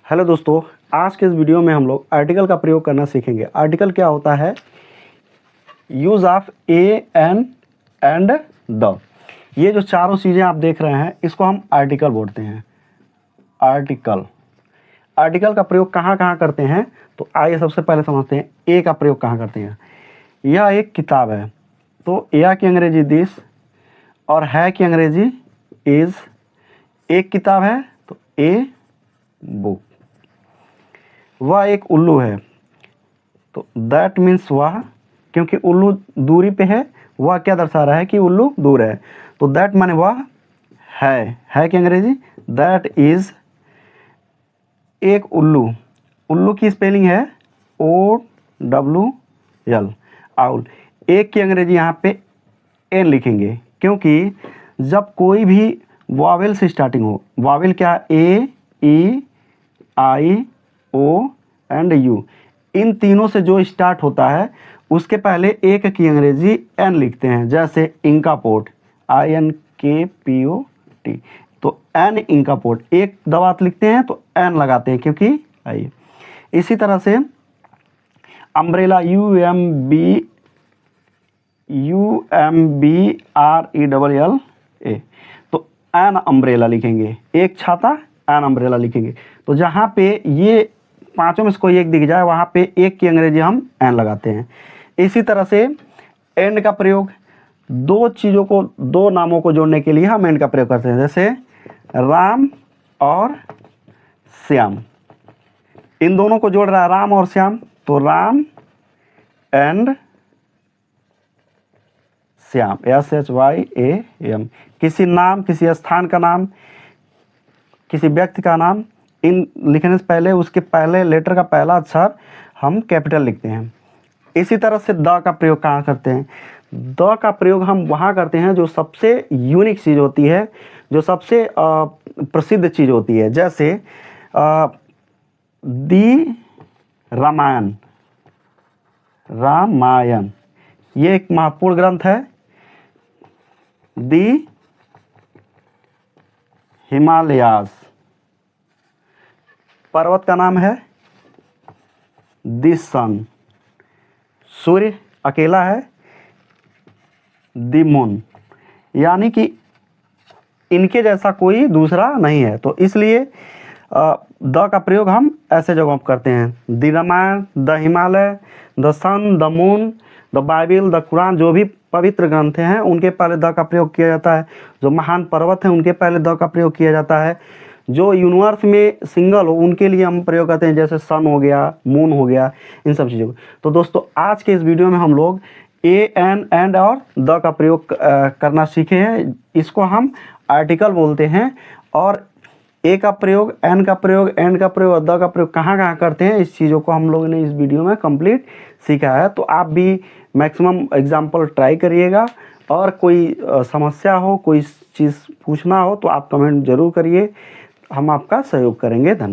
Hello दोस्तों, आज के इस वीडियो में हम लोग आर्टिकल का प्रयोग करना सीखेंगे। आर्टिकल क्या होता है? Use of a, an and the. ये जो चारों चीज़ें आप देख रहे हैं इसको हम आर्टिकल बोलते हैं। आर्टिकल का प्रयोग कहाँ कहाँ करते हैं? तो आइए सबसे पहले समझते हैं ए का प्रयोग कहाँ करते हैं। यह एक किताब है, तो यह की अंग्रेजी दिस और है की अंग्रेजी इज़। एक किताब है तो ए बुक। वह एक उल्लू है, तो दैट मीन्स वह, क्योंकि उल्लू दूरी पे है, वह क्या दर्शा रहा है कि उल्लू दूर है, तो दैट माने वह है कि अंग्रेजी दैट इज एक उल्लू। उल्लू की स्पेलिंग है OWL, आउल। एक की अंग्रेजी यहाँ पे एन लिखेंगे, क्योंकि जब कोई भी वावेल से स्टार्टिंग हो, वावेल क्या, A, E, I, O and U, इन तीनों से जो स्टार्ट होता है उसके पहले एक की अंग्रेजी एन लिखते हैं। जैसे इंका पोट, INKPOT, तो एन इंका पोट, एक दवा लिखते हैं तो एन लगाते हैं क्योंकि आई। इसी तरह से अम्ब्रेला, UMBRELLA, तो एन अम्ब्रेला लिखेंगे। एक छाता, एन अम्ब्रेला लिखेंगे। तो जहाँ पे ये पांचों में से कोई एक दिख जाए वहाँ पे एक की अंग्रेजी हम एन लगाते हैं। इसी तरह से एंड का प्रयोग दो चीज़ों को, दो नामों को जोड़ने के लिए हम एंड का प्रयोग करते हैं। जैसे राम और श्याम, इन दोनों को जोड़ रहा है राम और श्याम, तो राम एंड श्याम, SHYAM। किसी नाम, किसी स्थान का नाम, किसी व्यक्ति का नाम, इन लिखने से पहले उसके पहले लेटर का पहला अक्षर हम कैपिटल लिखते हैं। इसी तरह से द का प्रयोग कहाँ करते हैं? द का प्रयोग हम वहाँ करते हैं जो सबसे यूनिक चीज़ होती है, जो सबसे प्रसिद्ध चीज़ होती है। जैसे दी रामायण, ये एक महत्वपूर्ण ग्रंथ है। दी हिमालयास, पर्वत का नाम है दी सन। सूर्य अकेला है, दी मून, यानी कि इनके जैसा कोई दूसरा नहीं है। तो इसलिए द का प्रयोग हम ऐसे जगहों पर करते हैं। The Ramayana, the Himalaya, the sun, the moon, the Bible, the Quran, जो भी पवित्र ग्रंथ हैं उनके पहले द का प्रयोग किया जाता है। जो महान पर्वत हैं उनके पहले द का प्रयोग किया जाता है। जो यूनिवर्स में सिंगल हो उनके लिए हम प्रयोग करते हैं, जैसे सन हो गया, मून हो गया, इन सब चीज़ों को। तो दोस्तों आज के इस वीडियो में हम लोग ए, एन, एंड और द का प्रयोग करना सीखे हैं। इसको हम आर्टिकल बोलते हैं। और ए का प्रयोग, एन का प्रयोग, एंड का प्रयोग और द का प्रयोग कहाँ कहाँ करते हैं, इस चीज़ों को हम लोगों ने इस वीडियो में कंप्लीट सीखा है। तो आप भी मैक्सिमम एग्जाम्पल ट्राई करिएगा, और कोई समस्या हो, कोई चीज़ पूछना हो तो आप कमेंट ज़रूर करिए, हम आपका सहयोग करेंगे। धन्यवाद।